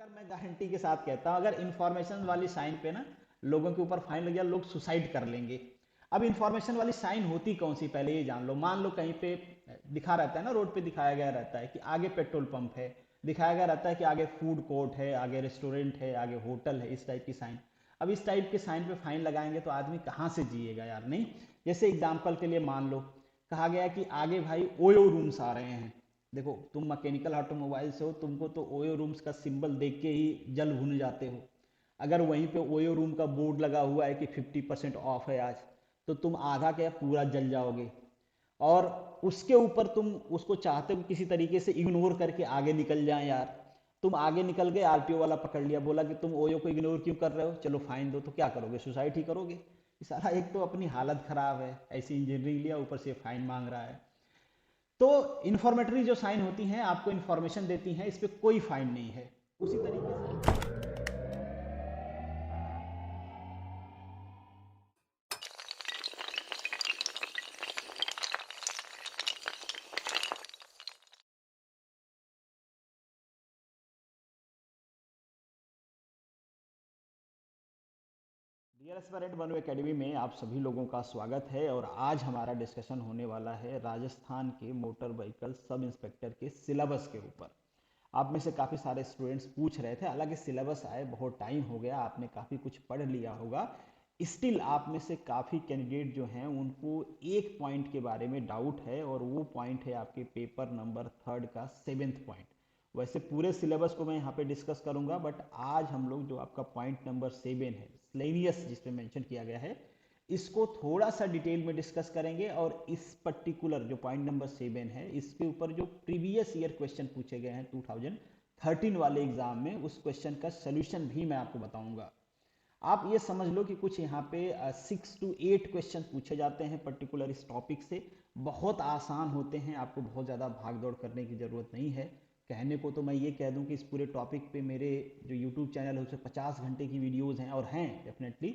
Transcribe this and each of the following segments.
अगर मैं गारंटी के साथ कहता हूँ, अगर इंफॉर्मेशन वाली साइन पे ना लोगों के ऊपर फाइन लग जाए, लोग सुसाइड कर लेंगे। अब इंफॉर्मेशन वाली साइन होती कौन सी, पहले ये जान लो। मान लो कहीं पे दिखा रहता है ना, रोड पे दिखाया गया रहता है कि आगे पेट्रोल पंप है, दिखाया गया रहता है कि आगे फूड कोर्ट है, आगे रेस्टोरेंट है, आगे होटल है, इस टाइप की साइन। अब इस टाइप के साइन पे फाइन लगाएंगे तो आदमी कहाँ से जिएगा यार, नहीं। जैसे एग्जाम्पल के लिए मान लो कहा गया कि आगे भाई ओयो रूम्स आ रहे हैं। देखो तुम मैकेनिकल ऑटोमोबाइल से हो, तुमको तो ओयो रूम्स का सिंबल देख के ही जल भुन जाते हो। अगर वहीं पे ओयो रूम का बोर्ड लगा हुआ है कि 50% ऑफ है आज, तो तुम आधा क्या पूरा जल जाओगे। और उसके ऊपर तुम उसको चाहते हो किसी तरीके से इग्नोर करके आगे निकल जाए यार। तुम आगे निकल गए, आरटीओ वाला पकड़ लिया, बोला कि तुम ओयो को इग्नोर क्यों कर रहे हो, चलो फाइन दो, तो क्या करोगे, सुसाइड ही करोगे। सारा एक तो अपनी हालत खराब है, ऐसी इंजीनियरिंग लिया ऊपर से फाइन मांग रहा है। तो इन्फॉर्मेटरी जो साइन होती हैं आपको इन्फॉर्मेशन देती हैं, इस पर कोई फाइन नहीं है। उसी तरीके से डियर एस्पिरेंट बनू एकेडमी में आप सभी लोगों का स्वागत है। और आज हमारा डिस्कशन होने वाला है राजस्थान के मोटर व्हीकल सब इंस्पेक्टर के सिलेबस के ऊपर। आप में से काफ़ी सारे स्टूडेंट्स पूछ रहे थे, हालांकि सिलेबस आए बहुत टाइम हो गया, आपने काफ़ी कुछ पढ़ लिया होगा। स्टिल आप में से काफ़ी कैंडिडेट जो हैं उनको एक पॉइंट के बारे में डाउट है, और वो पॉइंट है आपके पेपर नंबर 3 का 7th पॉइंट। वैसे पूरे सिलेबस को मैं यहाँ पे डिस्कस करूंगा, बट आज हम लोग जो आपका पॉइंट नंबर 7 है स्लेनियस जिसपे मेंशन किया गया है, इसको थोड़ा सा डिटेल में डिस्कस करेंगे। और इस पर्टिकुलर जो पॉइंट नंबर 7 है, इसके ऊपर जो प्रीवियस ईयर क्वेश्चन पूछे गए हैं 2013 वाले एग्जाम में, उस क्वेश्चन का सोल्यूशन भी मैं आपको बताऊंगा। आप ये समझ लो कि कुछ यहाँ पे 6 to 8 क्वेश्चन पूछे जाते हैं पर्टिकुलर इस टॉपिक से। बहुत आसान होते हैं, आपको बहुत ज़्यादा भाग दौड़ करने की ज़रूरत नहीं है। कहने को तो मैं ये कह दूं कि इस पूरे टॉपिक पे मेरे जो यूट्यूब चैनल है उसमें 50 घंटे की वीडियोज़ हैं, और हैं डेफिनेटली,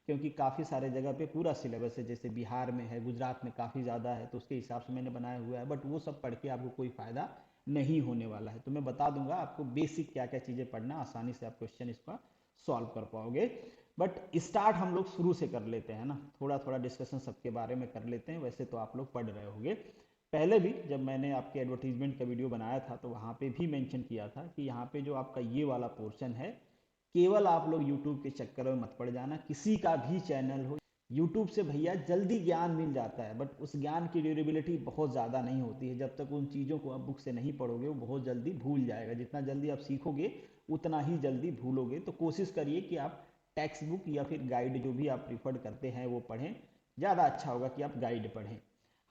क्योंकि काफ़ी सारे जगह पे पूरा सिलेबस है। जैसे बिहार में है, गुजरात में काफ़ी ज़्यादा है, तो उसके हिसाब से मैंने बनाया हुआ है। बट वो सब पढ़ के आपको कोई फ़ायदा नहीं होने वाला है। तो मैं बता दूंगा आपको बेसिक क्या क्या चीज़ें पढ़ना, आसानी से आप क्वेश्चन इसका सॉल्व कर पाओगे। बट स्टार्ट हम लोग शुरू से कर लेते हैं ना, थोड़ा थोड़ा डिस्कशन सबके बारे में कर लेते हैं। वैसे तो आप लोग पढ़ रहे होंगे, पहले भी जब मैंने आपके एडवर्टीजमेंट का वीडियो बनाया था तो वहाँ पे भी मेंशन किया था कि यहाँ पे जो आपका ये वाला पोर्शन है, केवल आप लोग यूट्यूब के चक्कर में मत पड़ जाना। किसी का भी चैनल हो, यूट्यूब से भैया जल्दी ज्ञान मिल जाता है, बट उस ज्ञान की ड्यूरेबिलिटी बहुत ज़्यादा नहीं होती है। जब तक उन चीज़ों को आप बुक से नहीं पढ़ोगे वो बहुत जल्दी भूल जाएगा। जितना जल्दी आप सीखोगे उतना ही जल्दी भूलोगे। तो कोशिश करिए कि आप टेक्स्ट बुक या फिर गाइड जो भी आप प्रीफर करते हैं वो पढ़ें। ज़्यादा अच्छा होगा कि आप गाइड पढ़ें।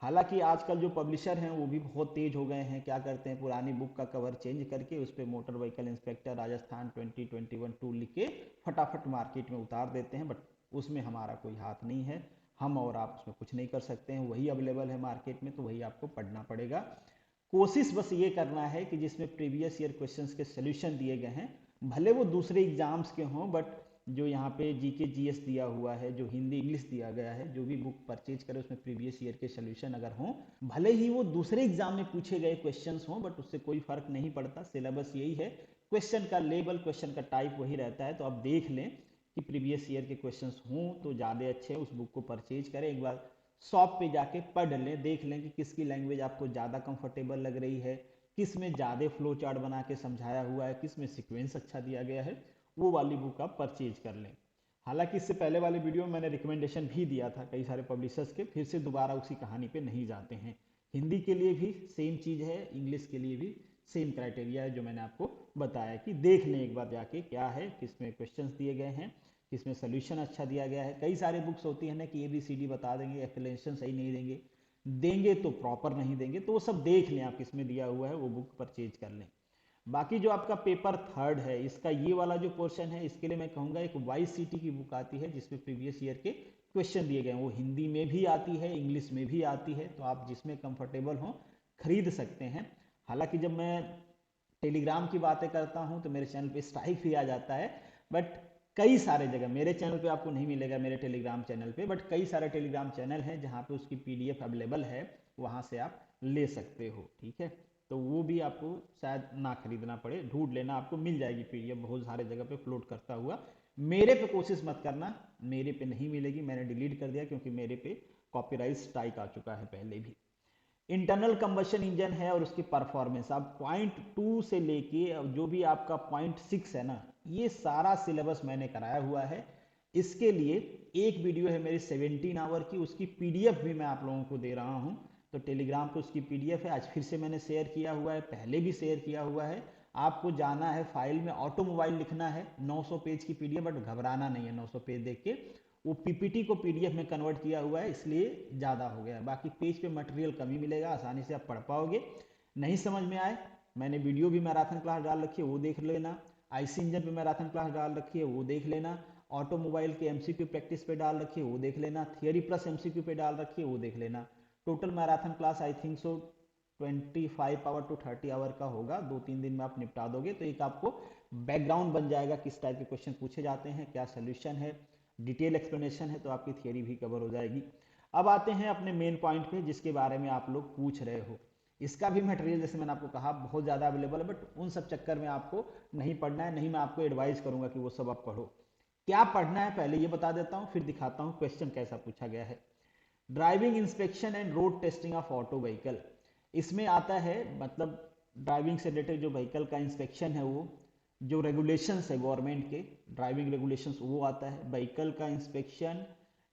हालांकि आजकल जो पब्लिशर हैं वो भी बहुत तेज हो गए हैं। क्या करते हैं, पुरानी बुक का कवर चेंज करके उस पर motor vehicle inspector Rajasthan 2021 two लिख के फटाफट मार्केट में उतार देते हैं। बट उसमें हमारा कोई हाथ नहीं है, हम और आप उसमें कुछ नहीं कर सकते हैं। वही अवेलेबल है मार्केट में, तो वही आपको पढ़ना पड़ेगा। कोशिश बस ये करना है कि जिसमें प्रीवियस ईयर क्वेश्चंस के सोल्यूशन दिए गए हैं, भले वो दूसरे एग्जाम्स के हों, बट जो यहाँ पे जीके जीएस दिया हुआ है, जो हिंदी इंग्लिश दिया गया है, जो भी बुक परचेज करे उसमें प्रीवियस ईयर के सोल्यूशन अगर हों, भले ही वो दूसरे एग्जाम में पूछे गए क्वेश्चंस हों, बट उससे कोई फर्क नहीं पड़ता। सिलेबस यही है, क्वेश्चन का लेवल, क्वेश्चन का टाइप वही रहता है। तो आप देख लें कि प्रीवियस ईयर के क्वेश्चंस हों तो ज़्यादा अच्छे, उस बुक को परचेज करें, एक बार शॉप पे जाके पढ़ लें, देख लें कि किसकी लैंग्वेज आपको ज़्यादा कंफर्टेबल लग रही है, किस में ज़्यादा फ्लो चार्ट बना के समझाया हुआ है, किस में सीक्वेंस अच्छा दिया गया है, वो वाली बुक आप परचेज कर लें। हालांकि इससे पहले वाले वीडियो में मैंने रिकमेंडेशन भी दिया था कई सारे पब्लिशर्स के, फिर से दोबारा उसी कहानी पे नहीं जाते हैं। हिंदी के लिए भी सेम चीज़ है, इंग्लिश के लिए भी सेम क्राइटेरिया है जो मैंने आपको बताया कि देख लें एक बार जाके क्या है, किसमें क्वेश्चंस दिए गए हैं, किसमें सोल्यूशन अच्छा दिया गया है। कई सारे बुक्स होती है ना कि ABCD बता देंगे, एक्सप्लेनेशन सही नहीं देंगे, देंगे तो प्रॉपर नहीं देंगे। तो वो सब देख लें आप किसमें दिया हुआ है, वो बुक परचेज कर लें। बाकी जो आपका पेपर 3 है, इसका ये वाला जो पोर्शन है, इसके लिए मैं कहूँगा एक YCT की बुक आती है जिसमें प्रीवियस ईयर के क्वेश्चन दिए गए हैं। वो हिंदी में भी आती है, इंग्लिश में भी आती है, तो आप जिसमें कंफर्टेबल हो खरीद सकते हैं। हालांकि जब मैं टेलीग्राम की बातें करता हूं तो मेरे चैनल पे स्ट्राइक भी आ जाता है। बट कई सारे जगह मेरे चैनल पे आपको नहीं मिलेगा, मेरे टेलीग्राम चैनल पे, बट कई सारे टेलीग्राम चैनल हैं जहां पे उसकी PDF अवेलेबल है, वहां से आप ले सकते हो। ठीक है, तो वो भी आपको शायद ना खरीदना पड़े, ढूंढ लेना, आपको मिल जाएगी पीडीएफ बहुत सारे जगह पे फ्लोट करता हुआ। मेरे पे कोशिश मत करना, मेरे पे नहीं मिलेगी, मैंने डिलीट कर दिया क्योंकि मेरे पे कॉपीराइट स्ट्राइक आ चुका है पहले भी। इंटरनल कंबशन इंजन है और उसकी परफॉर्मेंस, आप पॉइंट 2 से लेके जो भी आपका पॉइंट 6 है ना, ये सारा सिलेबस मैंने कराया हुआ है। इसके लिए एक वीडियो है मेरी 17 आवर की, उसकी पीडीएफ भी मैं आप लोगों को दे रहा हूं। तो टेलीग्राम पे उसकी पीडीएफ है, आज फिर से मैंने शेयर किया हुआ है, पहले भी शेयर किया हुआ है। आपको जाना है फाइल में, ऑटोमोबाइल लिखना है, 900 पेज की पीडीएफ, बट घबराना नहीं है 900 पेज देख के, वो पीपीटी को पीडीएफ में कन्वर्ट किया हुआ है इसलिए ज़्यादा हो गया है। बाकी पेज पे मटेरियल कम ही मिलेगा, आसानी से आप पढ़ पाओगे। नहीं समझ में आए, मैंने वीडियो भी मैराथन क्लास डाल रखी है, वो देख लेना। आईसी इंजन पे मैराथन क्लास डाल रखी है, वो देख लेना। ऑटोमोबाइल के एमसीक्यू प्रैक्टिस पे डाल रखी है, वो देख लेना। थियरी प्लस एमसीक्यू पे डाल रखी है, वो देख लेना। Total marathon class I think so 25 hour to 30 hour का होगा, 2-3 दिन में आप निपटा दोगे। तो एक आपको बैकग्राउंड बन जाएगा, किस टाइप के क्वेश्चन पूछे जाते हैं, क्या सोल्यूशन है, डिटेल एक्सप्लेनेशन है, तो आपकी थियरी भी कवर हो जाएगी। अब आते हैं अपने मेन पॉइंट पे जिसके बारे में आप लोग पूछ रहे हो। इसका भी मटेरियल जैसे मैंने आपको कहा बहुत ज़्यादा अवेलेबल है, बट उन सब चक्कर में आपको नहीं पढ़ना है, नहीं मैं आपको एडवाइस करूंगा कि वो सब आप पढ़ो। क्या पढ़ना है पहले ये बता देता हूँ, फिर दिखाता हूँ क्वेश्चन कैसा पूछा गया है। Driving inspection and road testing of auto vehicle, इसमें आता है मतलब ड्राइविंग से रिलेटेड जो व्हीकल का इंस्पेक्शन है, वो जो रेगुलेशंस है गवर्नमेंट के ड्राइविंग रेगुलेशंस वो आता है, व्हीकल का inspection,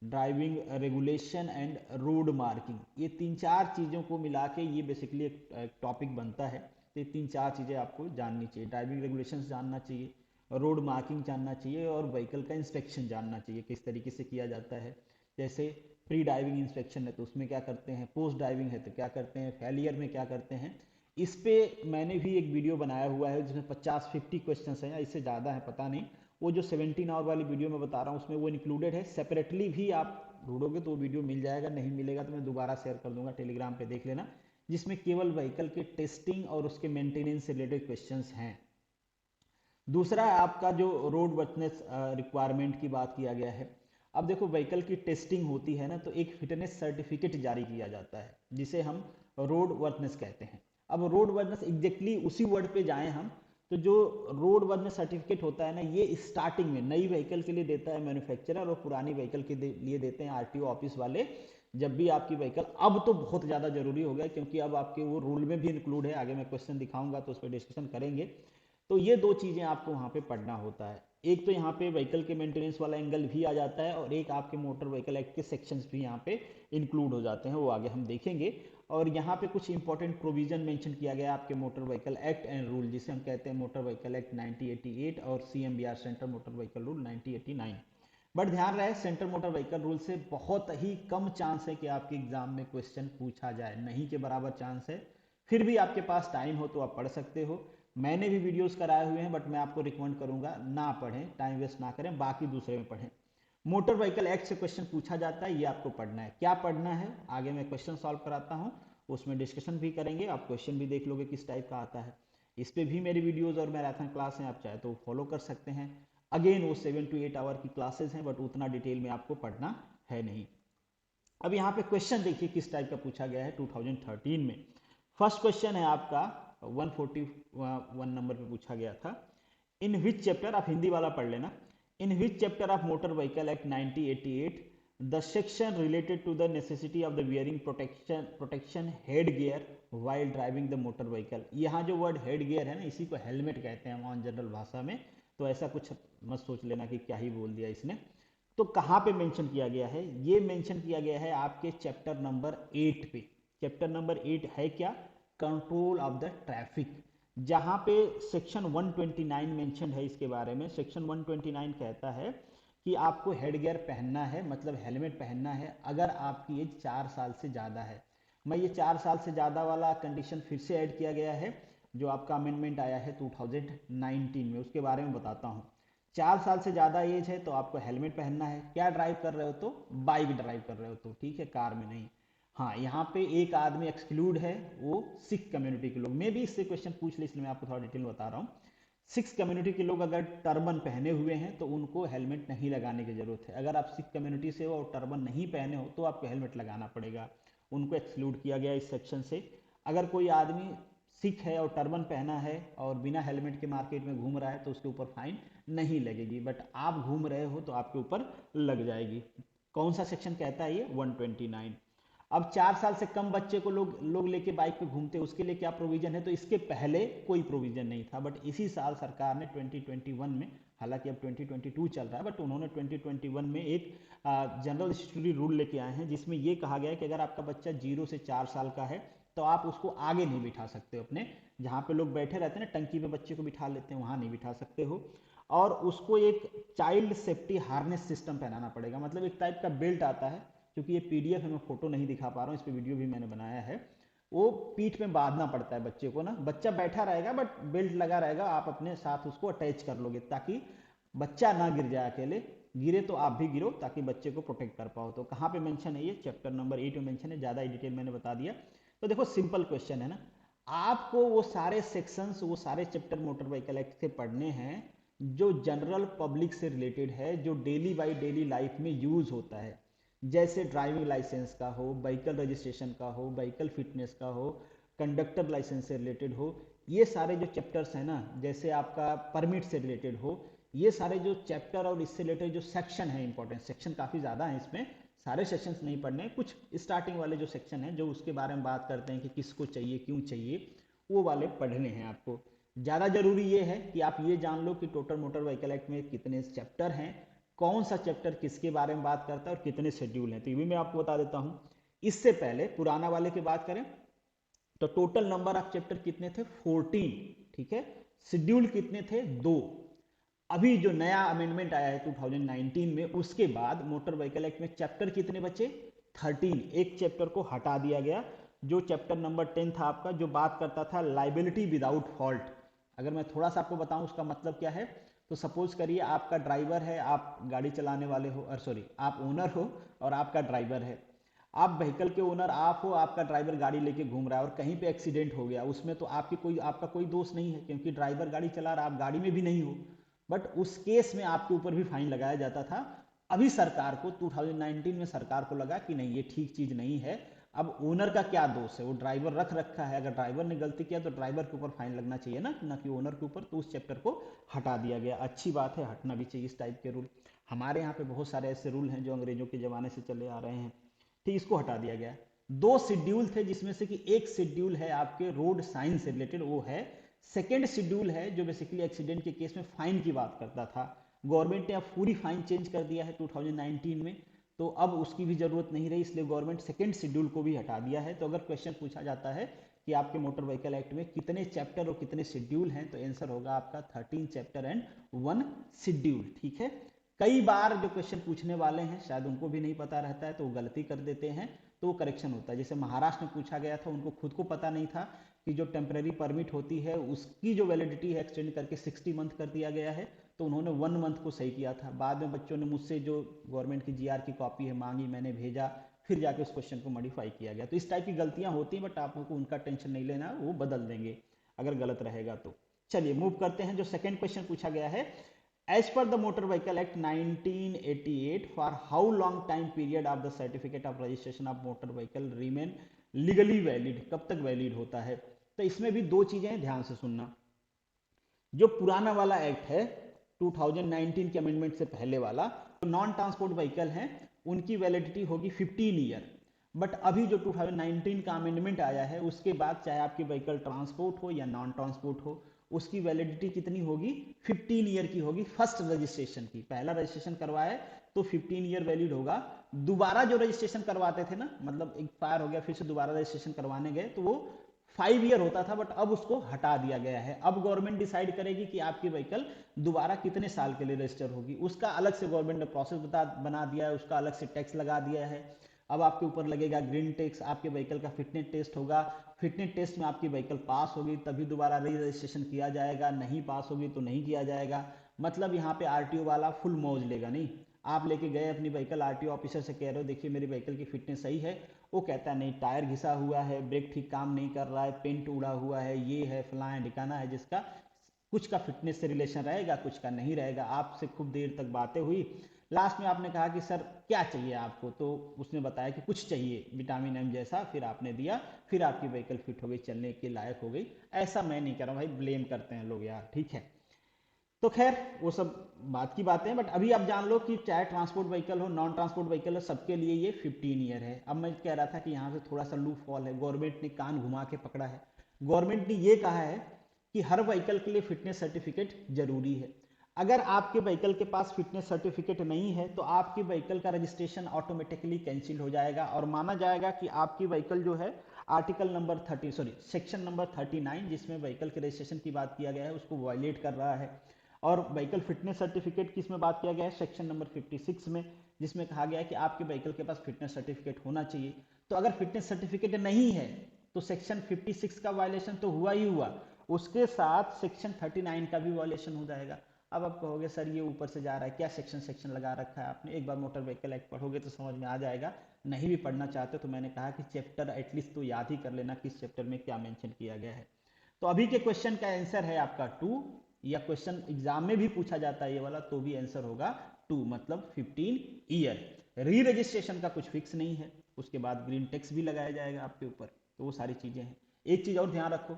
driving regulation and road marking, ये 3-4 चीज़ों को मिला के ये बेसिकली एक टॉपिक बनता है। तो ये 3-4 चीज़ें आपको जाननी चाहिए, ड्राइविंग रेगुलेशंस जानना चाहिए, रोड मार्किंग जानना चाहिए, और व्हीकल का इंस्पेक्शन जानना चाहिए किस तरीके से किया जाता है। जैसे प्री ड्राइविंग इंस्पेक्शन है तो उसमें क्या करते हैं, पोस्ट ड्राइविंग है तो क्या करते हैं, फेलियर में क्या करते हैं। इस पे मैंने भी एक वीडियो बनाया हुआ है जिसमें 50-50 क्वेश्चन हैं या इससे ज़्यादा है पता नहीं। वो जो 17 आवर वाली वीडियो मैं बता रहा हूँ उसमें वो इंक्लूडेड है, सेपरेटली भी आप ढूंढोगे तो वो वीडियो मिल जाएगा, नहीं मिलेगा तो मैं दोबारा शेयर कर दूंगा, टेलीग्राम पे देख लेना, जिसमें केवल व्हीकल के टेस्टिंग और उसके मेंटेनेंस से रिलेटेड क्वेश्चन हैं। दूसरा है आपका जो रोड वर्टनेस रिक्वायरमेंट की बात किया गया है। अब देखो व्हीकल की टेस्टिंग होती है ना, तो एक फिटनेस सर्टिफिकेट जारी किया जाता है जिसे हम रोड वर्टनेस कहते हैं। अब रोड वर्टनेस एग्जैक्टली उसी वर्ड पे जाएं हम, तो जो रोड वर्टनेस सर्टिफिकेट होता है ना, ये स्टार्टिंग में नई व्हीकल के लिए देता है मैन्युफैक्चरर, और पुरानी व्हीकल के लिए देते हैं आरटीओ ऑफिस वाले। जब भी आपकी व्हीकल, अब तो बहुत ज़्यादा जरूरी हो गया क्योंकि अब आपके वो रूल में भी इंक्लूड है, आगे मैं क्वेश्चन दिखाऊंगा तो उस पर डिस्कशन करेंगे। तो ये दो चीज़ें आपको वहाँ पे पढ़ना होता है, एक तो यहाँ पे व्हीकल के मेंटेनेंस वाला एंगल भी आ जाता है, और एक आपके मोटर व्हीकल एक्ट के सेक्शंस भी यहाँ पे इंक्लूड हो जाते हैं, वो आगे हम देखेंगे। और यहाँ पे कुछ इंपॉर्टेंट प्रोविजन मेंशन किया गया है आपके motor vehicle act and rule, जिसे हम कहते हैं मोटर व्हीकल एक्ट 1988 और CMVR central motor vehicle rule 1989। But ध्यान रहे सेंट्रल मोटर व्हीकल रूल से बहुत ही कम चांस है कि आपके एग्जाम में क्वेश्चन पूछा जाए, नहीं के बराबर चांस है। फिर भी आपके पास टाइम हो तो आप पढ़ सकते हो, मैंने भी वीडियोस कराए हुए हैं, बट मैं आपको रिकमेंड करूंगा ना पढ़ें, टाइम वेस्ट ना करें, बाकी दूसरे में पढ़ें। मोटर व्हीकल एक्ट से क्वेश्चन पूछा जाता है, ये आपको पढ़ना है। क्या पढ़ना है आगे मैं क्वेश्चन सॉल्व कराता हूँ, उसमें डिस्कशन भी करेंगे, आप क्वेश्चन भी देख लोगे किस टाइप का आता है। इस पे भी मेरी वीडियोस और मैराथन क्लास हैं, आप चाहे तो फॉलो कर सकते हैं। अगेन वो 7 to 8 आवर की क्लासेस हैं, बट उतना डिटेल में आपको पढ़ना है नहीं। अब यहाँ पे क्वेश्चन देखिए किस टाइप का पूछा गया है 2013 में। फर्स्ट क्वेश्चन है आपका 141 नंबर पे पूछा गया था। इन विच चैप्टर, आप हिंदी वाला पढ़ लेना, in which chapter of motor vehicle act 1988 the section related to the necessity of the wearing protection head gear while driving the motor vehicle. यहाँ जो वर्ड हेड गियर है ना, इसी को हेलमेट कहते हैं ऑन जनरल भाषा में, तो ऐसा कुछ मत सोच लेना कि क्या ही बोल दिया इसने। तो कहाँ पे मेंशन किया गया है, ये मेंशन किया गया है आपके चैप्टर नंबर 8 पे। चैप्टर नंबर 8 है क्या, कंट्रोल ऑफ द ट्रैफिक, जहाँ पे सेक्शन 129 मेंशन है इसके बारे में। सेक्शन 129 कहता है कि आपको हेड गियर पहनना है, मतलब हेलमेट पहनना है, अगर आपकी एज 4 साल से ज़्यादा है। मैं ये 4 साल से ज़्यादा वाला कंडीशन फिर से ऐड किया गया है, जो आपका अमेंडमेंट आया है 2019 में, उसके बारे में बताता हूँ। 4 साल से ज़्यादा एज है तो आपको हेलमेट पहनना है। क्या ड्राइव कर रहे हो, तो बाइक ड्राइव कर रहे हो तो, ठीक है, कार में नहीं। हाँ, यहाँ पे एक आदमी एक्सक्लूड है, वो सिख कम्युनिटी के लोग, मे भी इससे क्वेश्चन पूछ ले, इसलिए मैं आपको थोड़ा डिटेल बता रहा हूँ। सिख कम्युनिटी के लोग अगर टर्बन पहने हुए हैं तो उनको हेलमेट नहीं लगाने की जरूरत है। अगर आप सिख कम्युनिटी से हो और टर्बन नहीं पहने हो तो आपको हेलमेट लगाना पड़ेगा, उनको एक्सक्लूड किया गया इस सेक्शन से। अगर कोई आदमी सिख है और टर्बन पहना है और बिना हेलमेट के मार्केट में घूम रहा है तो उसके ऊपर फाइन नहीं लगेगी, बट आप घूम रहे हो तो आपके ऊपर लग जाएगी। कौन सा सेक्शन कहता है ये? 129। अब 4 साल से कम बच्चे को लोग लोग लेके बाइक पे घूमते हैं, उसके लिए क्या प्रोविजन है? तो इसके पहले कोई प्रोविजन नहीं था, बट इसी साल सरकार ने 2021 में, हालांकि अब 2022 चल रहा है, बट उन्होंने 2021 में एक जनरल स्टैट्यूटरी रूल लेके आए हैं जिसमें ये कहा गया है कि अगर आपका बच्चा 0 से 4 साल का है तो आप उसको आगे नहीं बिठा सकते, अपने जहाँ पे लोग बैठे रहते हैं ना टंकी पे बच्चे को बिठा लेते हैं, वहाँ नहीं बिठा सकते हो। और उसको एक चाइल्ड सेफ्टी हार्नेस सिस्टम पहनाना पड़ेगा, मतलब एक टाइप का बेल्ट आता है, क्योंकि ये पीडीएफ है, मैं फोटो नहीं दिखा पा रहा हूँ, इस पर वीडियो भी मैंने बनाया है। वो पीठ में बांधना पड़ता है बच्चे को ना, बच्चा बैठा रहेगा बट बेल्ट लगा रहेगा, आप अपने साथ उसको अटैच कर लोगे ताकि बच्चा ना गिर जाए, अकेले गिरे तो आप भी गिरो, ताकि बच्चे को प्रोटेक्ट कर पाओ। तो कहाँ पे मेंशन है? ये चैप्टर नंबर 8 में मेंशन है, ज़्यादा डिटेल मैंने बता दिया। तो देखो सिंपल क्वेश्चन है ना, आपको वो सारे सेक्शंस, वो सारे चैप्टर मोटर व्हीकल एक्ट के पढ़ने हैं जो जनरल पब्लिक से रिलेटेड है, जो डेली बाई डेली लाइफ में यूज होता है, जैसे ड्राइविंग लाइसेंस का हो, व्हीकल रजिस्ट्रेशन का हो, व्हीकल फिटनेस का हो, कंडक्टर लाइसेंस से रिलेटेड हो, ये सारे जो चैप्टर्स हैं ना, जैसे आपका परमिट से रिलेटेड हो, ये सारे जो चैप्टर और इससे रिलेटेड जो सेक्शन है, इंपॉर्टेंट सेक्शन काफ़ी ज़्यादा है इसमें, सारे सेक्शंस नहीं पढ़ने, कुछ स्टार्टिंग वाले जो सेक्शन है जो उसके बारे में बात करते हैं कि किसको चाहिए, क्यों चाहिए, वो वाले पढ़ने हैं आपको। ज़्यादा जरूरी ये है कि आप ये जान लो कि टोटल मोटर व्हीकल एक्ट में कितने चैप्टर हैं, कौन सा चैप्टर किसके बारे में बात करता है और कितने शेड्यूल हैं, तो ये भी मैं आपको बता देता हूँ। इससे पहले पुराना वाले की बात करें तो टोटल नंबर ऑफ चैप्टर कितने थे? 14, ठीक है। शेड्यूल कितने थे? 2। अभी जो नया अमेंडमेंट आया है 2019 में, उसके बाद मोटर व्हीकल एक्ट में चैप्टर कितने बचे? 13। एक चैप्टर को हटा दिया गया, जो चैप्टर नंबर 10 था आपका, जो बात करता था लाइबिलिटी विदाउट फॉल्ट। अगर मैं थोड़ा सा आपको बताऊं उसका मतलब क्या है, तो सपोज करिए आपका ड्राइवर है, आप गाड़ी चलाने वाले हो, और सॉरी आप ओनर हो और आपका ड्राइवर है, आप व्हीकल के ओनर आप हो, आपका ड्राइवर गाड़ी लेके घूम रहा है और कहीं पे एक्सीडेंट हो गया, उसमें तो आपका कोई दोष नहीं है, क्योंकि ड्राइवर गाड़ी चला रहा है, आप गाड़ी में भी नहीं हो, बट उस केस में आपके ऊपर भी फाइन लगाया जाता था। अभी सरकार को 2019 में सरकार को लगा कि नहीं, ये ठीक चीज नहीं है, अब ओनर का क्या दोष है, वो ड्राइवर रख रखा है, अगर ड्राइवर ने गलती किया तो ड्राइवर के ऊपर फाइन लगना चाहिए ना कि ओनर के ऊपर, तो उस चैप्टर को हटा दिया गया। अच्छी बात है, हटना भी चाहिए इस टाइप के रूल। हमारे यहाँ पे बहुत सारे ऐसे रूल हैं जो अंग्रेजों के ज़माने से चले आ रहे हैं, ठीक, इसको हटा दिया गया। 2 शेड्यूल थे जिसमें से कि एक शेड्यूल है आपके रोड साइन से रिलेटेड, वो है सेकेंड शेड्यूल है जो बेसिकली एक्सीडेंट के केस में फाइन की बात करता था। गवर्नमेंट ने अब पूरी फाइन चेंज कर दिया है 2019 में, तो अब उसकी भी जरूरत नहीं रही, इसलिए गवर्नमेंट सेकेंड शेड्यूल को भी हटा दिया है। तो अगर क्वेश्चन पूछा जाता है कि आपके मोटर व्हीकल एक्ट में कितने चैप्टर और कितने शेड्यूल हैं, तो आंसर होगा आपका 13 चैप्टर एंड 1 शेड्यूल, ठीक है। कई बार जो क्वेश्चन पूछने वाले हैं शायद उनको भी नहीं पता रहता है, तो वो गलती कर देते हैं, तो वो करेक्शन होता है। जैसे महाराष्ट्र में पूछा गया था, उनको खुद को पता नहीं था कि जो टेम्पररी परमिट होती है उसकी जो वैलिडिटी है एक्सटेंड करके 60 मंथ कर दिया गया है, तो उन्होंने 1 मंथ को सही किया था। बाद में बच्चों ने मुझसे जो गवर्नमेंट की जीआर की कॉपी है मांगी, मैंने भेजा, फिर जाके उस क्वेश्चन को मॉडिफाई किया गया। तो इस टाइप की गलतियां होती हैं, बट आप लोगों को उनका टेंशन नहीं लेना, वो बदल देंगे अगर गलत रहेगा तो। चलिए मूव करते हैं, जो सेकंड क्वेश्चन पूछा गया है, as per the motor vehicle act 1988 for how long time period of the certificate of registration of motor vehicle remain legally valid, कब तक वैलिड होता है। तो इसमें भी 2 चीजें हैं, ध्यान से सुनना। जो पुराना वाला एक्ट है 2019 के अमेंडमेंट से पहले वाला, तो नॉन ट्रांसपोर्ट व्हीकल हैं उनकी वैलिडिटी होगी 15 ईयर, बट अभी जो 2019 का अमेंडमेंट आया है उसके बाद चाहे आपकी व्हीकल ट्रांसपोर्ट हो या नॉन ट्रांसपोर्ट हो, उसकी वैलिडिटी कितनी होगी? 15 ईयर की होगी। फर्स्ट रजिस्ट्रेशन की, पहला रजिस्ट्रेशन करवाए तो 15 ईयर वैलिड होगा। दोबारा जो रजिस्ट्रेशन करवाते थे ना, मतलब एक्सपायर हो गया फिर से दोबारा रजिस्ट्रेशन करवाने गए तो वो 5 ईयर होता था, बट अब उसको हटा दिया गया है। अब गवर्नमेंट डिसाइड करेगी कि आपकी व्हीकल दोबारा कितने साल के लिए रजिस्टर होगी, उसका अलग से गवर्नमेंट ने प्रोसेस बना दिया है, उसका अलग से टैक्स लगा दिया है। अब आपके ऊपर लगेगा ग्रीन टैक्स, आपके व्हीकल का फिटनेस टेस्ट होगा, फिटनेस टेस्ट में आपकी व्हीकल पास होगी तभी दोबारा री रजिस्ट्रेशन किया जाएगा, नहीं पास होगी तो नहीं किया जाएगा। मतलब यहाँ पे आरटीओ वाला फुल मौज लेगा नहीं। आप लेके गए अपनी व्हीकल, आरटीओ ऑफिसर से कह रहे हो देखिए मेरी व्हीकल की फिटनेस सही है, वो कहता है नहीं, टायर घिसा हुआ है, ब्रेक ठीक काम नहीं कर रहा है, पेंट उड़ा हुआ है, ये है फलाना है ढिकाना है, जिसका कुछ का फिटनेस से रिलेशन रहेगा, कुछ का नहीं रहेगा। आपसे खूब देर तक बातें हुई, लास्ट में आपने कहा कि सर क्या चाहिए आपको, तो उसने बताया कि कुछ चाहिए विटामिन एम जैसा, फिर आपने दिया, फिर आपकी व्हीकल फिट हो गई, चलने के लायक हो गई। ऐसा मैं नहीं कर रहा हूँ भाई, ब्लेम करते हैं लोग यार, ठीक है। तो खैर वो सब बात की बातें हैं, बट अभी आप जान लो कि चाहे ट्रांसपोर्ट व्हीकल हो, नॉन ट्रांसपोर्ट व्हीकल हो, सबके लिए ये 15 ईयर है। अब मैं कह रहा था कि यहाँ से थोड़ा सा लूप फॉल है, गवर्नमेंट ने कान घुमा के पकड़ा है। गवर्नमेंट ने ये कहा है कि हर व्हीकल के लिए फिटनेस सर्टिफिकेट जरूरी है। अगर आपके व्हीकल के पास फिटनेस सर्टिफिकेट नहीं है तो आपकी व्हीकल का रजिस्ट्रेशन ऑटोमेटिकली कैंसिल हो जाएगा और माना जाएगा कि आपकी व्हीकल जो है article number 30 sorry section number 39 जिसमें व्हीकल के रजिस्ट्रेशन की बात किया गया है उसको वायलेट कर रहा है। और व्हीकल फिटनेस सर्टिफिकेट की इसमें बात किया गया है सेक्शन नंबर 56 में, जिसमें कहा गया है कि आपके व्हीकल के पास फिटनेस सर्टिफिकेट होना चाहिए। तो अगर फिटनेस सर्टिफिकेट नहीं है तो सेक्शन 56 का वायलेशन तो हुआ ही हुआ, उसके साथ सेक्शन 39 का भी वायलेशन हो जाएगा। अब आप कहोगे सर ये ऊपर से जा रहा है, क्या सेक्शन सेक्शन लगा रखा है आपने, एक बार मोटर व्हीकल एक्ट पढ़ोगे तो समझ में आ जाएगा। नहीं भी पढ़ना चाहते तो मैंने कहा कि चैप्टर एटलीस्ट तो याद ही कर लेना कि इस चैप्टर में क्या मेंशन किया गया है। तो अभी के क्वेश्चन का आंसर है आपका 2, या क्वेश्चन एग्जाम में भी पूछा जाता है ये वाला तो भी आंसर होगा 2, मतलब 15 ईयर। री रजिस्ट्रेशन का कुछ फिक्स नहीं है, उसके बाद ग्रीन टैक्स भी लगाया जाएगा आपके ऊपर, तो वो सारी चीजें हैं। एक चीज और ध्यान रखो,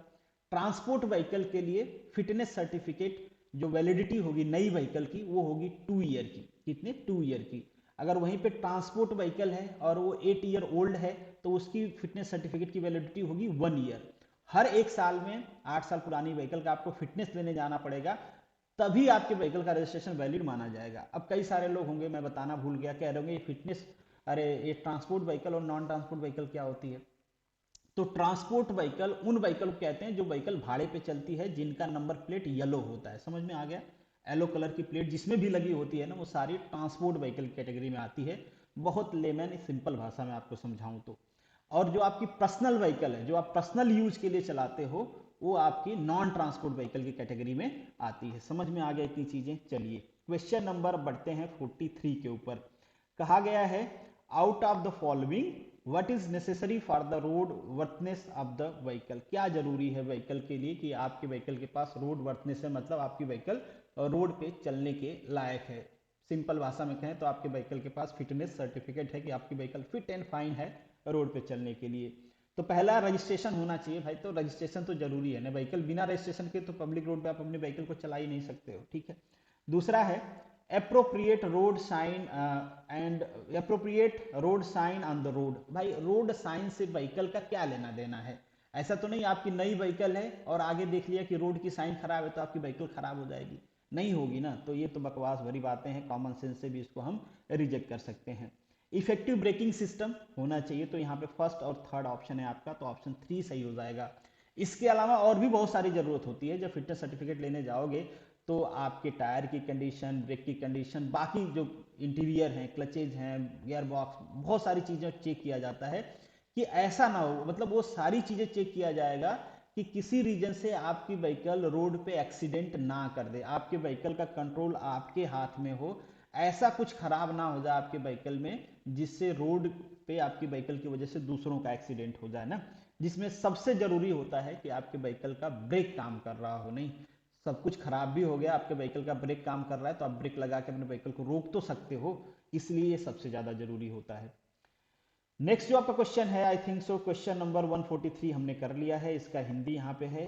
ट्रांसपोर्ट व्हीकल के लिए फिटनेस सर्टिफिकेट जो वैलिडिटी होगी नई व्हीकल की वो होगी 2 ईयर की। कितने? 2 ईयर की। अगर वहीं पे ट्रांसपोर्ट व्हीकल है और वो 8 ईयर ओल्ड है तो उसकी फिटनेस सर्टिफिकेट की वैलिडिटी होगी 1 ईयर। हर एक साल में 8 साल पुरानी व्हीकल का आपको फिटनेस लेने जाना पड़ेगा, तभी आपके व्हीकल का रजिस्ट्रेशन वैलिड माना जाएगा। अब कई सारे लोग होंगे, मैं बताना भूल गया, कह रहे होंगे ये फिटनेस, अरे ये ट्रांसपोर्ट व्हीकल और नॉन ट्रांसपोर्ट व्हीकल क्या होती है। तो ट्रांसपोर्ट व्हीकल उन व्हीकल को कहते हैं जो व्हीकल भाड़े पे चलती है, जिनका नंबर प्लेट येलो होता है, समझ में आ गया। येलो कलर की प्लेट जिसमें भी लगी होती है ना, वो सारी ट्रांसपोर्ट व्हीकल कैटेगरी में आती है। बहुत लेमन सिंपल भाषा में आपको समझाऊं तो। और जो आपकी पर्सनल व्हीकल है, जो आप पर्सनल यूज के लिए चलाते हो, वो आपकी नॉन ट्रांसपोर्ट व्हीकल की कैटेगरी में आती है। समझ में आ गया इतनी चीजें। चलिए क्वेश्चन नंबर बढ़ते हैं 43 के ऊपर। कहा गया है out of the following what is necessary for the road वर्थनेस of the vehicle. क्या जरूरी है व्हीकल के लिए कि आपके व्हीकल के पास रोड वर्थनेस है, मतलब आपकी व्हीकल रोड पे चलने के लायक है। सिंपल भाषा में कहें तो आपके व्हीकल के पास फिटनेस सर्टिफिकेट है कि आपकी व्हीकल फिट एंड फाइन है रोड पे चलने के लिए। तो पहला रजिस्ट्रेशन होना चाहिए भाई, तो रजिस्ट्रेशन तो जरूरी है ना, व्हीकल बिना रजिस्ट्रेशन के तो पब्लिक रोड पे आप अपने व्हीकल को चला ही नहीं सकते हो, ठीक है। दूसरा है appropriate road sign and appropriate road sign on the road. भाई रोड साइन से व्हीकल का क्या लेना देना है। ऐसा तो नहीं आपकी नई व्हीकल है और आगे देख लिया कि रोड की साइन खराब है तो आपकी व्हीकल खराब हो जाएगी, नहीं होगी ना। तो ये तो बकवास भरी बातें हैं, कॉमन सेंस से भी इसको हम रिजेक्ट कर सकते हैं। इफेक्टिव ब्रेकिंग सिस्टम होना चाहिए, तो यहाँ पे फर्स्ट और थर्ड ऑप्शन है आपका, तो ऑप्शन 3 सही हो जाएगा। इसके अलावा और भी बहुत सारी जरूरत होती है। जब फिटनेस सर्टिफिकेट लेने जाओगे तो आपके टायर की कंडीशन, ब्रेक की कंडीशन, बाकी जो इंटीरियर हैं, क्लचेज हैं, गियर बॉक्स, बहुत सारी चीज़ें चेक किया जाता है कि ऐसा ना हो, मतलब वो सारी चीज़ें चेक किया जाएगा कि किसी रीजन से आपकी व्हीकल रोड पे एक्सीडेंट ना कर दे, आपके व्हीकल का कंट्रोल आपके हाथ में हो, ऐसा कुछ खराब ना हो जाए आपके व्हीकल में जिससे रोड पे आपकी व्हीकल की वजह से दूसरों का एक्सीडेंट हो जाए ना। जिसमें सबसे जरूरी होता है कि आपके व्हीकल का ब्रेक काम कर रहा हो। नहीं, सब कुछ खराब भी हो गया, आपके व्हीकल का ब्रेक काम कर रहा है तो आप ब्रेक लगा के अपने व्हीकल को रोक तो सकते हो, इसलिए ये सबसे ज्यादा जरूरी होता है। नेक्स्ट जो आपका क्वेश्चन है, आई थिंक सो क्वेश्चन नंबर 143 हमने कर लिया है, इसका हिंदी यहाँ पे है।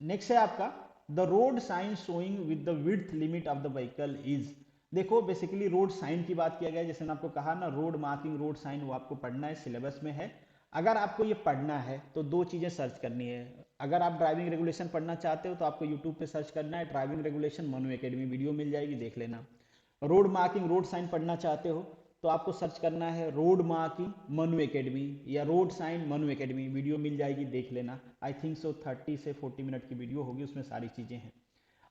नेक्स्ट है आपका the road sign showing with the width limit of the vehicle is. देखो बेसिकली रोड साइन की बात किया गया है, जैसे मैंने आपको कहा ना, रोड मार्किंग, रोड साइन, वो आपको पढ़ना है, सिलेबस में है। अगर आपको ये पढ़ना है तो दो चीजें सर्च करनी है। अगर आप ड्राइविंग रेगुलेशन पढ़ना चाहते हो तो आपको यूट्यूब पे सर्च करना है driving regulation Manu academy, video मिल जाएगी, देख लेना। रोड मार्किंग, रोड साइन पढ़ना चाहते हो तो आपको सर्च करना है रोड मार्किंग मनु एकेडमी या road sign Manu academy, video मिल जाएगी, देख लेना। आई थिंक सो 30 से 40 मिनट की वीडियो होगी, उसमें सारी चीजें हैं।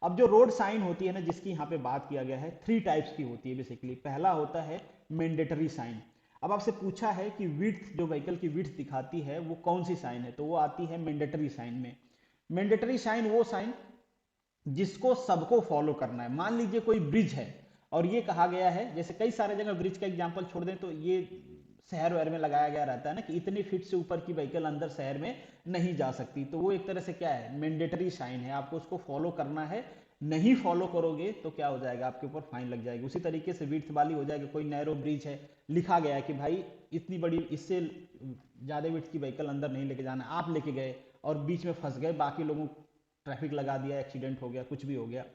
अब जो रोड साइन होती है ना, जिसकी यहाँ पे बात किया गया है, 3 टाइप्स की होती है बेसिकली। पहला होता है मैंडेटरी साइन। अब आपसे पूछा है कि विड्थ, जो व्हीकल की विड्थ दिखाती है वो कौन सी साइन है, तो वो आती है मैंडेटरी साइन में। मैंडेटरी साइन वो साइन जिसको सबको फॉलो करना है। मान लीजिए कोई ब्रिज है और ये कहा गया है, जैसे कई सारे जगह ब्रिज का एग्जांपल छोड़ दें तो ये शहर वहर में लगाया गया रहता है ना कि इतने फीट से ऊपर की व्हीकल अंदर शहर में नहीं जा सकती, तो वो एक तरह से क्या है, मैंडेटरी साइन है, आपको उसको फॉलो करना है। नहीं फॉलो करोगे तो क्या हो जाएगा, आपके ऊपर फाइन लग जाएगी। उसी तरीके से विड्थ वाली हो जाएगी, कोई नैरो ब्रिज है, लिखा गया है कि भाई इतनी बड़ी, इससे ज़्यादा विड्थ की व्हीकल अंदर नहीं लेके जाना, आप लेके गए और बीच में फंस गए, बाकी लोगों ट्रैफिक लगा दिया, एक्सीडेंट हो गया, कुछ भी हो गया।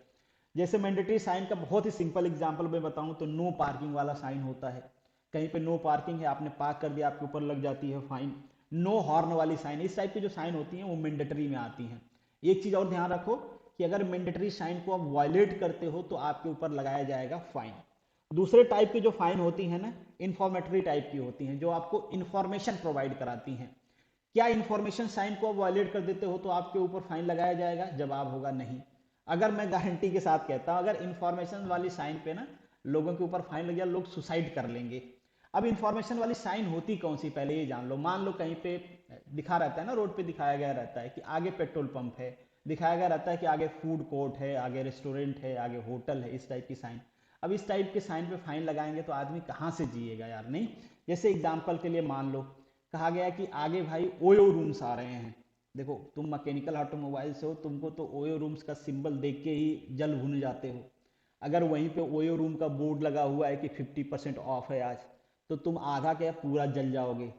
जैसे मैंडेटरी साइन का बहुत ही सिंपल एग्जांपल मैं बताऊं तो नो पार्किंग वाला साइन होता है। कहीं पे नो पार्किंग है, आपने पार्क कर दिया, आपके ऊपर लग जाती है फाइन। नो हॉर्न वाली साइन, इस टाइप की जो साइन होती हैं वो मैंडेटरी में आती हैं। एक चीज और ध्यान रखो कि अगर मैंडेटरी साइन को आप वायलेट करते हो तो आपके ऊपर लगाया जाएगा फाइन। दूसरे टाइप की जो फाइन होती है ना, इंफॉर्मेटरी टाइप की होती हैं, जो आपको इंफॉर्मेशन प्रोवाइड कराती हैं। क्या इंफॉर्मेशन साइन को आप वायलेट कर देते हो तो आपके ऊपर फाइन लगाया जाएगा? जवाब होगा नहीं। अगर मैं गारंटी के साथ कहता हूं, अगर इंफॉर्मेशन वाली साइन पे ना लोगों के ऊपर फाइन लग जाए, लोग सुसाइड कर लेंगे। अब इंफॉर्मेशन वाली साइन होती कौन सी, पहले ये जान लो। मान लो कहीं पे दिखा रहता है ना, रोड पे दिखाया गया रहता है कि आगे पेट्रोल पंप है, दिखाया गया रहता है कि आगे फूड कोर्ट है, आगे रेस्टोरेंट है, आगे होटल है, इस टाइप की साइन। अब इस टाइप के साइन पे फाइन लगाएंगे तो आदमी कहाँ से जिएगा यार, नहीं। जैसे एग्जाम्पल के लिए मान लो कहा गया कि आगे भाई ओयो रूम्स आ रहे हैं। देखो तुम मैकेनिकल ऑटोमोबाइल से हो, तुमको तो ओयो रूम्स का सिंबल देख के ही जल भुन जाते हो। अगर वहीं पे ओयो रूम का बोर्ड लगा हुआ है कि 50% ऑफ है आज, तो तुम आधा क्या पूरा जल जाओगे।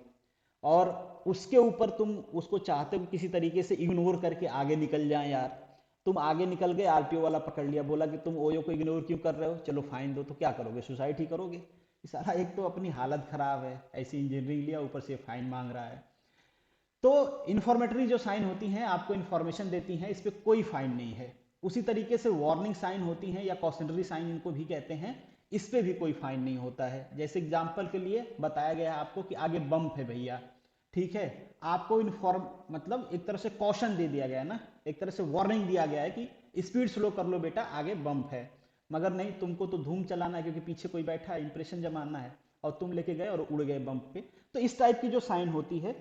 और उसके ऊपर तुम उसको चाहते हो किसी तरीके से इग्नोर करके आगे निकल जाए यार। तुम आगे निकल गए, आरटीओ वाला पकड़ लिया, बोला कि तुम ओयो को इग्नोर क्यों कर रहे हो, चलो फाइन दो, तो क्या करोगे, सुसाइड ही करोगे। सारा एक तो अपनी हालत खराब है, ऐसी इंजीनियरिंग लिया ऊपर से फाइन मांग रहा है। तो इन्फॉर्मेटरी जो साइन होती हैं आपको इन्फॉर्मेशन देती हैं, इस पर कोई फाइन नहीं है। उसी तरीके से वार्निंग साइन होती हैं या कॉशनरी साइन इनको भी कहते हैं, इस पे भी कोई फाइन नहीं होता है। जैसे एग्जाम्पल के लिए बताया गया है आपको कि आगे बम्प है भैया, ठीक है, आपको इन्फॉर्म मतलब एक तरह से कॉशन दे दिया गया है ना, एक तरह से वार्निंग दिया गया है कि स्पीड स्लो कर लो बेटा, आगे बम्प है। मगर नहीं, तुमको तो धूम चलाना है क्योंकि पीछे कोई बैठा है, इंप्रेशन जमाना है, और तुम लेके गए और उड़ गए बम्प पे। तो इस टाइप की जो साइन होती है,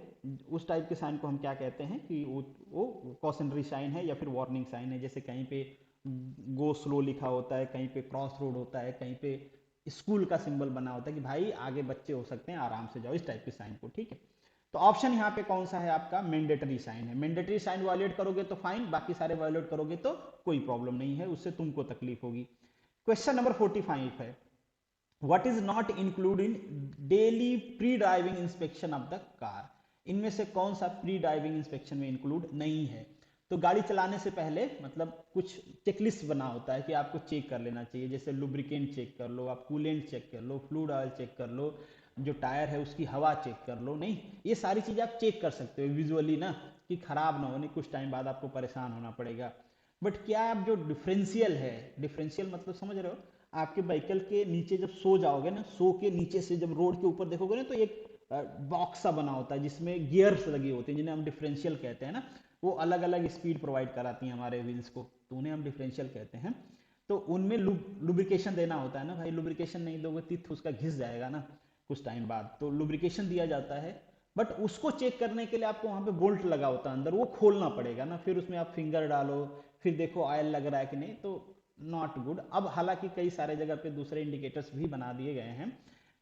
उस टाइप के साइन को हम क्या कहते हैं कि वो कॉशनरी साइन है या फिर वार्निंग साइन है। जैसे कहीं पे गो स्लो लिखा होता है, कहीं पे क्रॉस रोड होता है, कहीं पे स्कूल का सिंबल बना होता है कि भाई आगे बच्चे हो सकते हैं, आराम से जाओ, इस टाइप के साइन को, ठीक है। तो ऑप्शन यहाँ पे कौन सा है आपका, मैंडेटरी साइन है। मैंडेटरी साइन वायलेट करोगे तो फाइन, बाकी सारे वायलेट करोगे तो कोई प्रॉब्लम नहीं है, उससे तुमको तकलीफ होगी। क्वेश्चन नंबर 45 है, what is not include in daily pre driving inspection of the car. इनमें से कौन सा प्री ड्राइविंग इंस्पेक्शन में इंक्लूड नहीं है। तो गाड़ी चलाने से पहले मतलब कुछ चेकलिस्ट बना होता है कि आपको चेक कर लेना चाहिए, जैसे लुब्रिकेंट चेक कर लो, आप कूलेंट चेक कर लो, फ्लूइड ऑयल चेक कर लो, जो टायर है उसकी हवा चेक कर लो। नहीं, ये सारी चीज़ें आप चेक कर सकते हो विजुअली ना, कि खराब ना हो, नहीं कुछ टाइम बाद आपको परेशान होना पड़ेगा। बट क्या आप जो डिफरेंशियल है, डिफरेंशियल मतलब समझ रहे हो, आपके व्हीकल के नीचे जब सो जाओगे ना, सो के नीचे से जब रोड के ऊपर देखोगे ना तो एक बॉक्स सा बना होता है जिसमें गियर्स लगे होते हैं, जिन्हें हम डिफरेंशियल कहते हैं ना। वो अलग अलग स्पीड प्रोवाइड कराती हैं हमारे व्हील्स को, तो उन्हें हम डिफरेंशियल कहते हैं। तो उनमें लुब्रिकेशन देना होता है ना भाई, लुब्रिकेशन नहीं दोगे तिथ उसका घिस जाएगा ना कुछ टाइम बाद, तो लुब्रिकेशन दिया जाता है। बट उसको चेक करने के लिए आपको वहां पे बोल्ट लगा होता है अंदर, वो खोलना पड़ेगा ना, फिर उसमें आप फिंगर डालो, फिर देखो ऑयल लग रहा है कि नहीं, तो नॉट गुड। अब हालांकि कई सारे जगह पे दूसरे इंडिकेटर्स भी बना दिए गए हैं।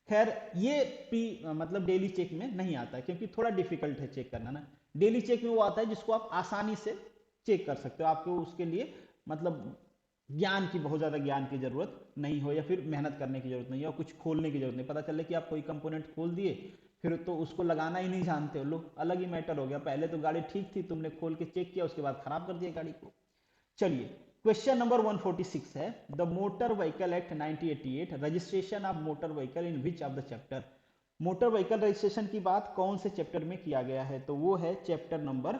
खैर ये प्री मतलब डेली चेक में नहीं आता है, क्योंकि थोड़ा डिफिकल्ट है चेक करना ना। डेली चेक में वो आता है जिसको आप आसानी से चेक कर सकते हो, आपको उसके लिए मतलब ज्ञान की, बहुत ज़्यादा ज्ञान की जरूरत नहीं हो, या फिर मेहनत करने की जरूरत नहीं है, और कुछ खोलने की जरूरत नहीं। पता चले कि आप कोई कंपोनेंट खोल दिए फिर तो उसको लगाना ही नहीं जानते हो, लो अलग ही मैटर हो गया। पहले तो गाड़ी ठीक थी, तुमने खोल के चेक किया, उसके बाद खराब कर दिया गाड़ी को। चलिए क्वेश्चन नंबर 146 है, the motor vehicle act 1988, registration of motor vehicle in which of the chapter. Motor vehicle registration की बात कौन से चैप्टर में किया गया है, तो वो है चैप्टर नंबर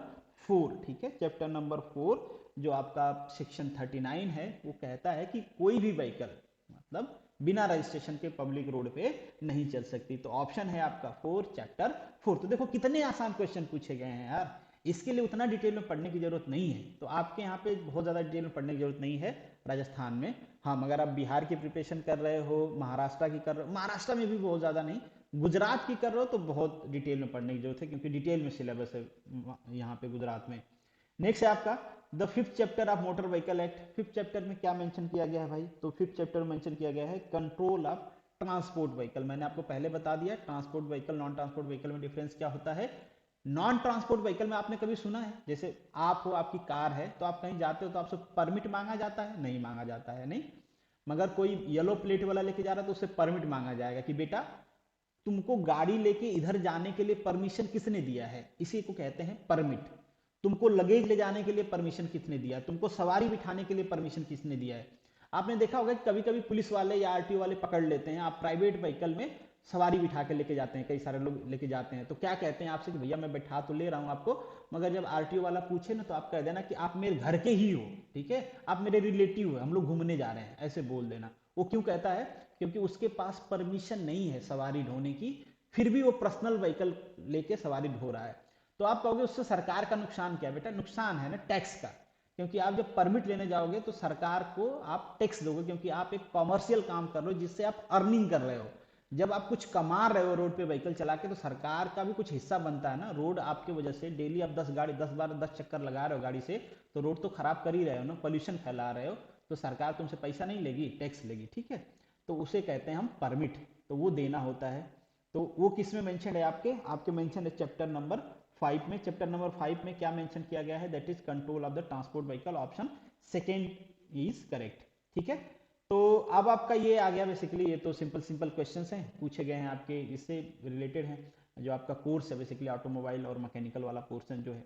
4, ठीक है। चैप्टर नंबर 4 जो आपका सेक्शन 39 है, वो कहता है कि कोई भी व्हीकल मतलब बिना रजिस्ट्रेशन के पब्लिक रोड पे नहीं चल सकती। तो ऑप्शन है आपका 4, चैप्टर 4। तो देखो कितने आसान क्वेश्चन पूछे गए हैं यार, इसके लिए उतना डिटेल में पढ़ने की जरूरत नहीं है। तो आपके यहाँ पे बहुत ज़्यादा डिटेल में पढ़ने की जरूरत नहीं है राजस्थान में। हाँ, मगर आप बिहार की प्रिपरेशन कर रहे हो, महाराष्ट्र की कर रहे हो, महाराष्ट्र में भी बहुत ज़्यादा नहीं, गुजरात की कर रहे हो तो बहुत डिटेल में पढ़ने की जरूरत है, क्योंकि डिटेल में सिलेबस है यहाँ पे गुजरात में। नेक्स्ट है आपका the 5th chapter of motor vehicle act. 5th chapter में क्या मेंशन किया गया है भाई, तो 5th चैप्टर में मेंशन किया गया है कंट्रोल ऑफ ट्रांसपोर्ट व्हीकल। मैंने आपको पहले बता दिया transport vehicle non transport vehicle में डिफरेंस क्या होता है। नॉन ट्रांसपोर्ट व्हीकल में आपने कभी सुना है, जैसे आप हो, आपकी कार है, तो आप कहीं जाते हो तो आपसे परमिट मांगा जाता है? नहीं मांगा जाता है, नहीं। मगर कोई येलो प्लेट वाला लेके जा रहा है तो उससे परमिट मांगा जाएगा कि बेटा तुमको गाड़ी लेके इधर जाने के लिए परमिशन किसने दिया है, इसी को कहते हैं परमिट। तुमको लगेज ले जाने के लिए परमिशन किसने दिया है, तुमको सवारी बिठाने के लिए परमिशन किसने दिया है। आपने देखा होगा कि कभी कभी पुलिस वाले या आरटीओ वाले पकड़ लेते हैं, आप प्राइवेट व्हीकल में सवारी बिठा के लेके जाते हैं, कई सारे लोग लेके जाते हैं, तो क्या कहते हैं आपसे कि भैया मैं बैठा तो ले रहा हूँ आपको, मगर जब आरटीओ वाला पूछे ना तो आप कह देना कि आप मेरे घर के ही हो, ठीक है, आप मेरे रिलेटिव हो, हम लोग घूमने जा रहे हैं, ऐसे बोल देना। वो क्यों कहता है, क्योंकि उसके पास परमिशन नहीं है सवारी ढोने की, फिर भी वो पर्सनल व्हीकल लेके सवारी ढो रहा है। तो आप कहोगे उससे सरकार का नुकसान क्या है? बेटा नुकसान है ना टैक्स का, क्योंकि आप जब परमिट लेने जाओगे तो सरकार को आप टैक्स दोगे, क्योंकि आप एक कॉमर्शियल काम कर रहे हो जिससे आप अर्निंग कर रहे हो। जब आप कुछ कमा रहे हो रोड पे व्हीकल चला के, तो सरकार का भी कुछ हिस्सा बनता है ना। रोड आपके वजह से डेली आप 10 चक्कर लगा रहे हो गाड़ी से, तो रोड तो खराब कर ही रहे हो ना, पोल्यूशन फैला रहे हो, तो सरकार तुमसे पैसा नहीं लेगी, टैक्स लेगी, ठीक है। तो उसे कहते हैं हम परमिट, तो वो देना होता है। तो वो किस में मेंशन है? आपके आपके मेंशन है चैप्टर नंबर 5 में। चैप्टर नंबर 5 में क्या मेंशन किया गया है? That is control of the transport vehicle, option second is correct, ठीक है। तो अब आपका ये आ गया बेसिकली, ये तो सिंपल सिंपल क्वेश्चंस हैं पूछे गए हैं आपके, इससे रिलेटेड हैं। जो आपका कोर्स है बेसिकली ऑटोमोबाइल और मैकेनिकल वाला पोर्शन जो है,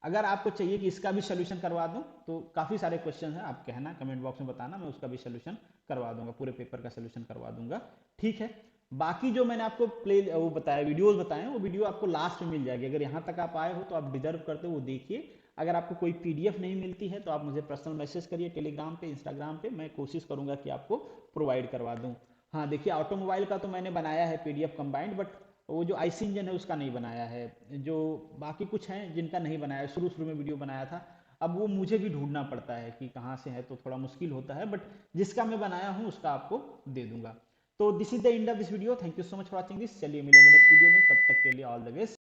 अगर आपको चाहिए कि इसका भी सोल्यूशन करवा दूं तो काफ़ी सारे क्वेश्चन हैं, आप कहना कमेंट बॉक्स में बताना, मैं उसका भी सोल्यूशन करवा दूंगा, पूरे पेपर का सोल्यूशन करवा दूंगा, ठीक है। बाकी जो मैंने आपको प्ले वो बताया, वीडियोस बताए हैं, वो वीडियो आपको लास्ट में मिल जाएगी। अगर यहाँ तक आप आए हो तो आप डिजर्व करते हो, वो देखिए। अगर आपको कोई पीडीएफ नहीं मिलती है तो आप मुझे पर्सनल मैसेज करिए टेलीग्राम पे, इंस्टाग्राम पे, मैं कोशिश करूंगा कि आपको प्रोवाइड करवा दूं। हाँ देखिए, ऑटोमोबाइल का तो मैंने बनाया है पीडीएफ कंबाइंड, बट वो जो आईसी इंजन है उसका नहीं बनाया है। जो बाकी कुछ हैं जिनका नहीं बनाया, शुरू शुरू में वीडियो बनाया था, अब वो मुझे भी ढूंढना पड़ता है कि कहाँ से है, तो थोड़ा मुश्किल होता है, बट जिसका मैं बनाया हूँ उसका आपको दे दूंगा। तो this is the end of this video, thank you so much for watching this. चलिए मिलेंगे नेक्स्ट वीडियो में, तब तक के लिए ऑल द बेस्ट।